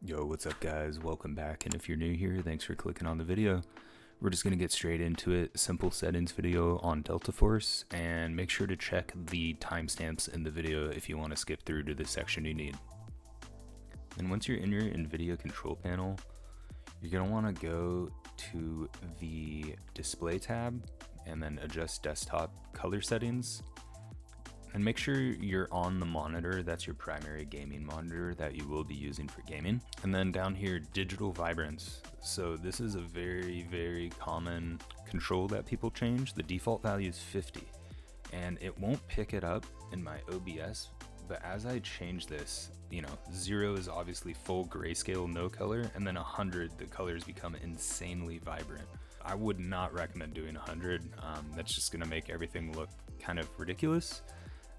Yo, what's up guys? Welcome back, and if you're new here, thanks for clicking on the video. We're just going to get straight into it. Simple settings video on Delta Force, and make sure to check the timestamps in the video if you want to skip through to the section you need. And once you're in your Nvidia control panel, you're going to want to go to the display tab and then adjust desktop color settings. And make sure you're on the monitor. That's your primary gaming monitor that you will be using for gaming. And then down here, digital vibrance. So this is a very common control that people change. The default value is 50, and it won't pick it up in my OBS. But as I change this, 0 is obviously full grayscale, no color, and then 100, the colors become insanely vibrant. I would not recommend doing 100. That's just gonna make everything look kind of ridiculous.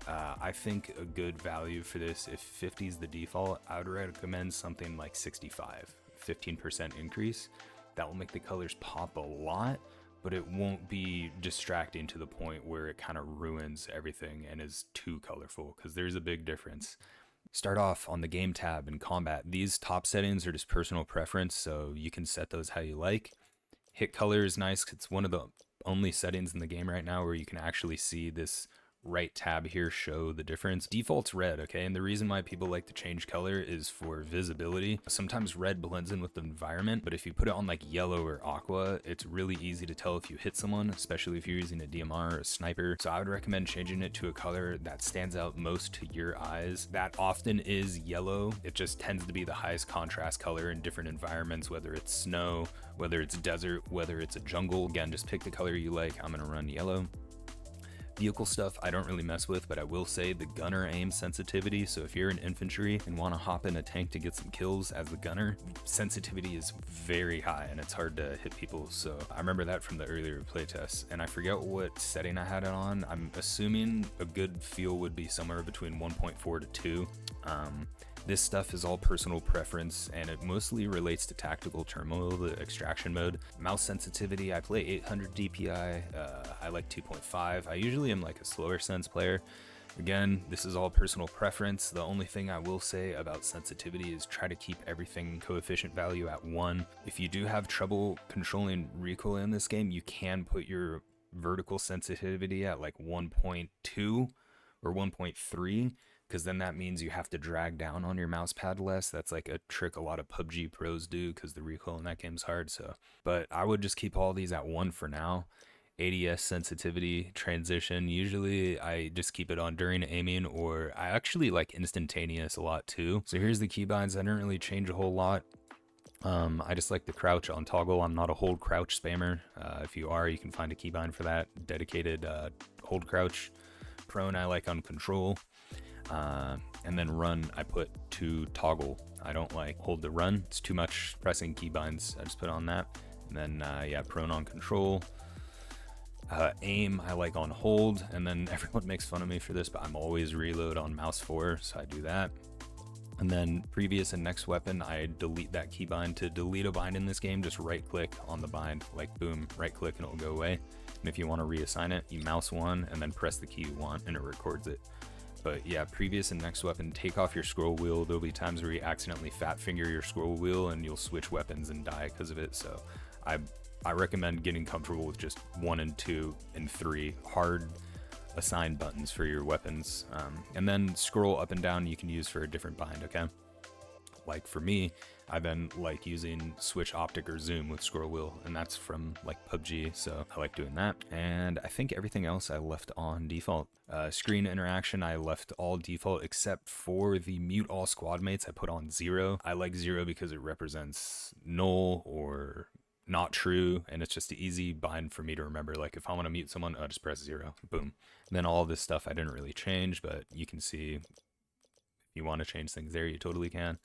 I think a good value for this, if 50 is the default, I would recommend something like 65, 15% increase. That will make the colors pop a lot, but it won't be distracting to the point where it kind of ruins everything and is too colorful, because there's a big difference. Start off on the game tab in combat. These top settings are just personal preference, so you can set those how you like. Hit color is nice. It's one of the only settings in the game right now where you can actually see this right tab here show the difference. Default's red, okay? And the reason why people like to change color is for visibility. Sometimes red blends in with the environment, but if you put it on like yellow or aqua, it's really easy to tell if you hit someone, especially if you're using a DMR or a sniper. So I would recommend changing it to a color that stands out most to your eyes. That often is yellow. It just tends to be the highest contrast color in different environments, whether it's snow, whether it's desert, whether it's a jungle. Again, just pick the color you like. I'm gonna run yellow. Vehicle stuff I don't really mess with, but I will say the gunner aim sensitivity. So if you're an infantry and want to hop in a tank to get some kills as the gunner, sensitivity is very high and it's hard to hit people. So I remember that from the earlier playtests, and I forget what setting I had it on. I'm assuming a good feel would be somewhere between 1.4 to 2. This stuff is all personal preference, and it mostly relates to tactical turmoil, the extraction mode. Mouse sensitivity, I play 800 DPI, I like 2.5. I usually am like a slower sense player. Again, this is all personal preference. The only thing I will say about sensitivity is try to keep everything coefficient value at 1. If you do have trouble controlling recoil in this game, you can put your vertical sensitivity at like 1.2 or 1.3. because then that means you have to drag down on your mouse pad less. That's like a trick a lot of PUBG pros do because the recoil in that game's hard. So, but I would just keep all these at 1 for now. ADS sensitivity transition, usually I just keep it on during aiming, or I actually like instantaneous a lot too. So here's the keybinds. I didn't really change a whole lot. I just like the crouch on toggle. I'm not a hold crouch spammer. If you are, you can find a keybind for that. Dedicated hold crouch. Prone I like on control. And then run I put to toggle. I don't like hold to run. It's too much pressing keybinds. I just put on that. And then yeah, prone on control. Aim I like on hold, and then everyone makes fun of me for this, but I'm always reload on mouse 4, so I do that. And then previous and next weapon, I delete that keybind. To delete a bind in this game, just right click on the bind, like boom, right click and it'll go away. And if you want to reassign it, you mouse 1 and then press the key you want and it records it. But yeah, previous and next weapon, take off your scroll wheel. There'll be times where you accidentally fat finger your scroll wheel and you'll switch weapons and die because of it. So I recommend getting comfortable with just 1 and 2 and 3 hard assign buttons for your weapons. And then scroll up and down you can use for a different bind, okay? Like for me, I then like using switch optic or zoom with scroll wheel, and that's from like PUBG, so I like doing that. And I think everything else I left on default. Screen interaction I left all default except for the mute all squad mates. I put on 0. I like 0 because it represents null or not true, and it's just an easy bind for me to remember. Like if I want to mute someone, I'll just press 0, boom. And then all this stuff I didn't really change, but you can see if you want to change things there, you totally can.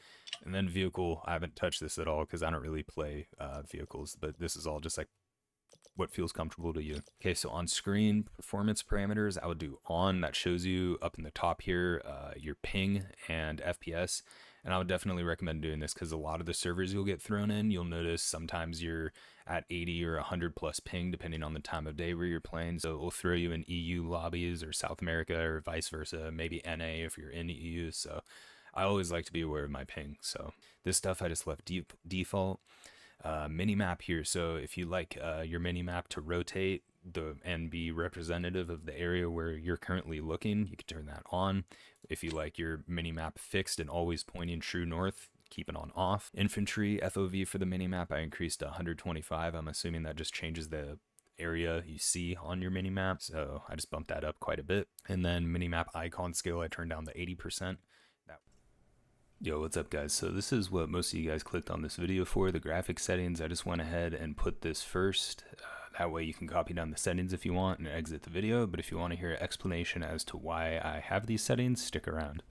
And then vehicle, I haven't touched this at all because I don't really play vehicles, but this is all just like what feels comfortable to you. Okay, so on screen performance parameters, I would do on. That shows you up in the top here your ping and FPS. And I would definitely recommend doing this because a lot of the servers you'll get thrown in, you'll notice sometimes you're at 80 or 100 plus ping depending on the time of day where you're playing. So it will throw you in EU lobbies or South America or vice versa, maybe NA if you're in EU. So I always like to be aware of my ping. So this stuff I just left default. Mini map here. So if you like your mini map to rotate and be representative of the area where you're currently looking, you can turn that on. If you like your mini map fixed and always pointing true north, keep it on off. Infantry FOV for the mini map I increased to 125. I'm assuming that just changes the area you see on your mini map, so I just bumped that up quite a bit. And then mini map icon scale I turned down to 80%. Yo, what's up guys? So this is what most of you guys clicked on this video for, the graphics settings. I just went ahead and put this first. That way you can copy down the settings if you want and exit the video, but if you want to hear an explanation as to why I have these settings, stick around.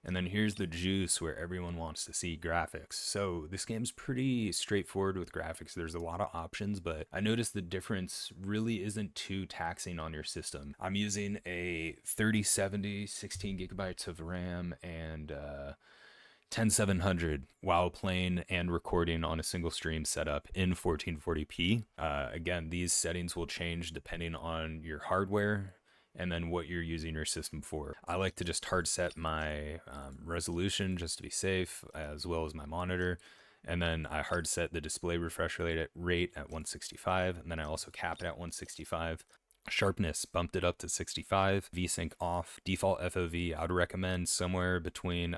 And then here's the juice where everyone wants to see graphics. So this game's pretty straightforward with graphics. There's a lot of options, but I noticed the difference really isn't too taxing on your system. I'm using a 3070, 16 gigabytes of RAM, and 10700 while playing and recording on a single stream setup in 1440p. Again, these settings will change depending on your hardware and then what you're using your system for. I like to just hard set my resolution just to be safe, as well as my monitor. And then I hard set the display refresh rate at 165, and then I also cap it at 165. Sharpness, bumped it up to 65. VSync off. Default FOV, I would recommend somewhere between,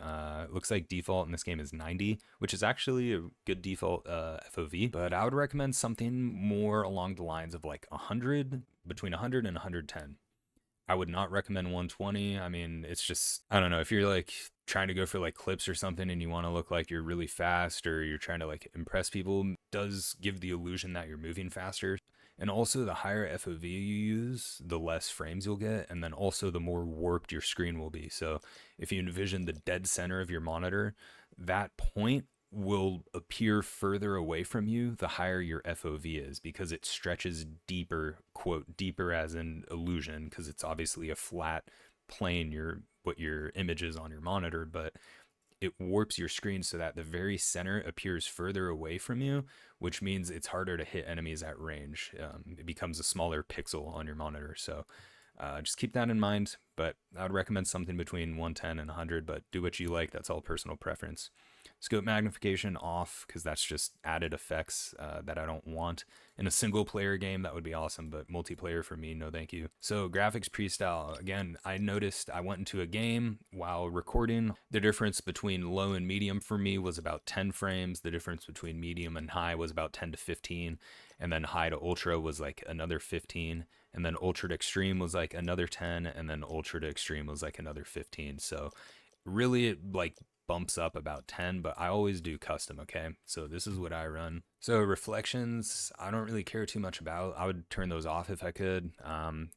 looks like default in this game is 90, which is actually a good default FOV, but I would recommend something more along the lines of like 100, between 100 and 110. I would not recommend 120. I mean, it's just, I don't know, if you're like trying to go for like clips or something and you want to look like you're really fast or you're trying to like impress people, it does give the illusion that you're moving faster. And also the higher FOV you use, the less frames you'll get, and then also the more warped your screen will be. So if you envision the dead center of your monitor, that point will appear further away from you the higher your FOV is, because it stretches deeper, quote deeper as in illusion, because it's obviously a flat plane, what your image is on your monitor, but it warps your screen so that the very center appears further away from you, which means it's harder to hit enemies at range. It becomes a smaller pixel on your monitor. So just keep that in mind, but I would recommend something between 110 and 100, but do what you like. That's all personal preference. Scope magnification off, because that's just added effects that I don't want. In a single player game, that would be awesome, but multiplayer for me, no thank you. So graphics pre-style, again, I noticed I went into a game while recording. The difference between low and medium for me was about 10 frames. The difference between medium and high was about 10 to 15. And then high to ultra was like another 15. And then ultra to extreme was like another 10. And then ultra to extreme was like another 15. So really it like bumps up about 10, but I always do custom, okay? So this is what I run. So reflections, I don't really care too much about. I would turn those off if I could.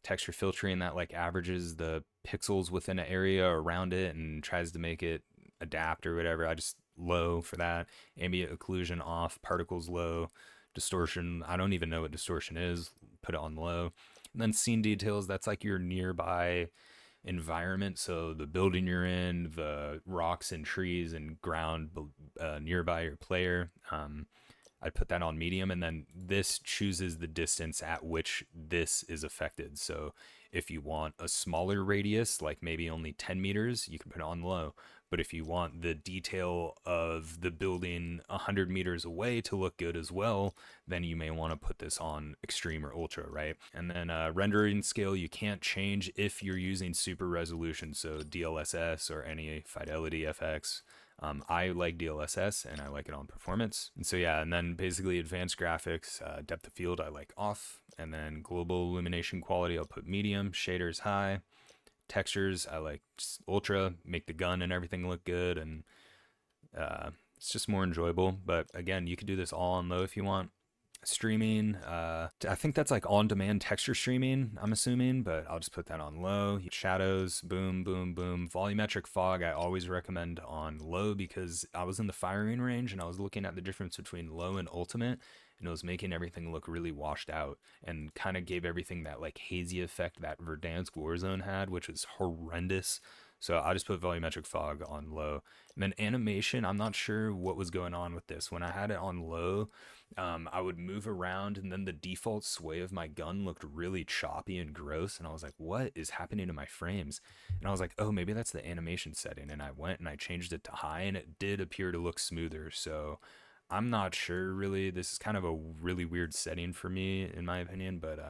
Texture filtering, that like averages the pixels within an area around it and tries to make it adapt or whatever. I just low for that. Ambient occlusion off, particles low. Distortion, I don't even know what distortion is. Put it on low. And then scene details, that's like your nearby environment, so the building you're in, the rocks and trees and ground nearby your player. I'd put that on medium, and then this chooses the distance at which this is affected. So if you want a smaller radius, like maybe only 10 meters, you can put it on low. But if you want the detail of the building 100 meters away to look good as well, then you may want to put this on extreme or ultra, right? And then rendering scale, you can't change if you're using super resolution, so DLSS or any Fidelity FX. I like DLSS and I like it on performance. And so yeah, and then basically advanced graphics, depth of field I like off, and then global illumination quality I'll put medium, shaders high. Textures I like just ultra, make the gun and everything look good, and it's just more enjoyable. But again, you could do this all on low if you want. Streaming, I think that's like on-demand texture streaming, I'm assuming, but I'll just put that on low. Shadows, boom, boom, boom. Volumetric fog I always recommend on low, because I was in the firing range and I was looking at the difference between low and ultimate, and it was making everything look really washed out and kind of gave everything that like hazy effect that Verdansk Warzone had, which was horrendous. So I just put volumetric fog on low. And then animation, I'm not sure what was going on with this. When I had it on low, I would move around and then the default sway of my gun looked really choppy and gross. And I was like, what is happening to my frames? And I was like, oh, maybe that's the animation setting. And I went and I changed it to high and it did appear to look smoother. So I'm not sure really. This is kind of a really weird setting for me, in my opinion, but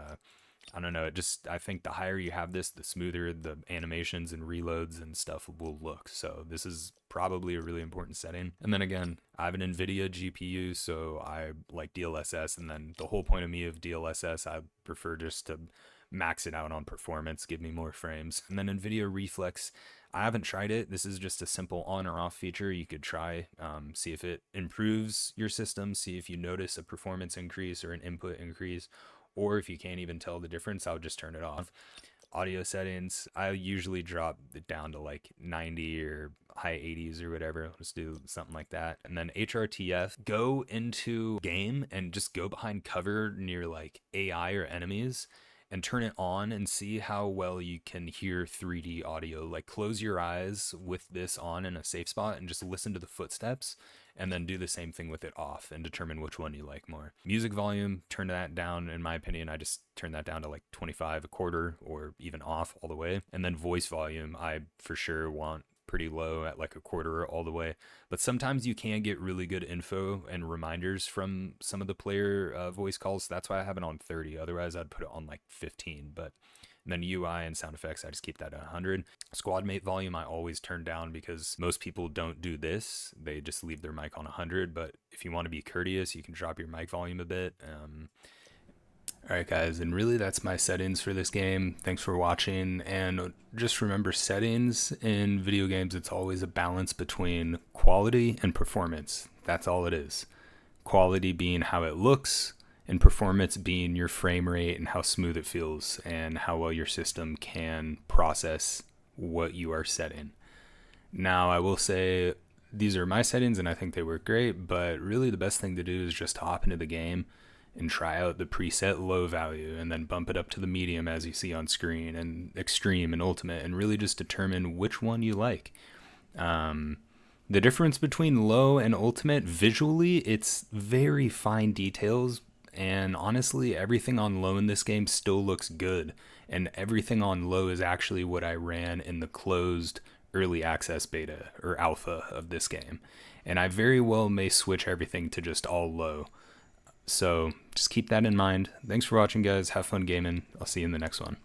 I don't know. I think the higher you have this, the smoother the animations and reloads and stuff will look. So this is probably a really important setting. And then again, I have an Nvidia GPU, so I like DLSS. And then the whole point of me of DLSS, I prefer just to max it out on performance, give me more frames. And then Nvidia Reflex, I haven't tried it. This is just a simple on or off feature you could try, see if it improves your system, see if you notice a performance increase or an input increase, or if you can't even tell the difference, I would just turn it off. Audio settings, I usually drop it down to like 90 or high 80s or whatever. Let's do something like that. And then HRTF, go into game and just go behind cover near like AI or enemies and turn it on and see how well you can hear 3D audio. Like close your eyes with this on in a safe spot and just listen to the footsteps, and then do the same thing with it off and determine which one you like more. Music volume, turn that down. In my opinion, I just turn that down to like 25, a quarter, or even off all the way. And then voice volume, I for sure want pretty low at like a quarter all the way. But sometimes you can get really good info and reminders from some of the player voice calls. So that's why I have it on 30. Otherwise, I'd put it on like 15. But and then UI and sound effects, I just keep that at 100. Squad mate volume, I always turn down because most people don't do this. They just leave their mic on 100. But if you want to be courteous, you can drop your mic volume a bit. Alright guys, and really that's my settings for this game. Thanks for watching, and just remember, settings in video games, it's always a balance between quality and performance. That's all it is. Quality being how it looks, and performance being your frame rate and how smooth it feels, and how well your system can process what you are setting. Now, I will say, these are my settings and I think they work great, but really the best thing to do is just hop into the game and try out the preset low value and then bump it up to the medium as you see on screen, and extreme and ultimate, and really just determine which one you like. The difference between low and ultimate, visually, it's very fine details, and honestly, everything on low in this game still looks good, and everything on low is actually what I ran in the closed early access beta or alpha of this game, and I very well may switch everything to just all low. So just keep that in mind. Thanks for watching, guys. Have fun gaming. I'll see you in the next one.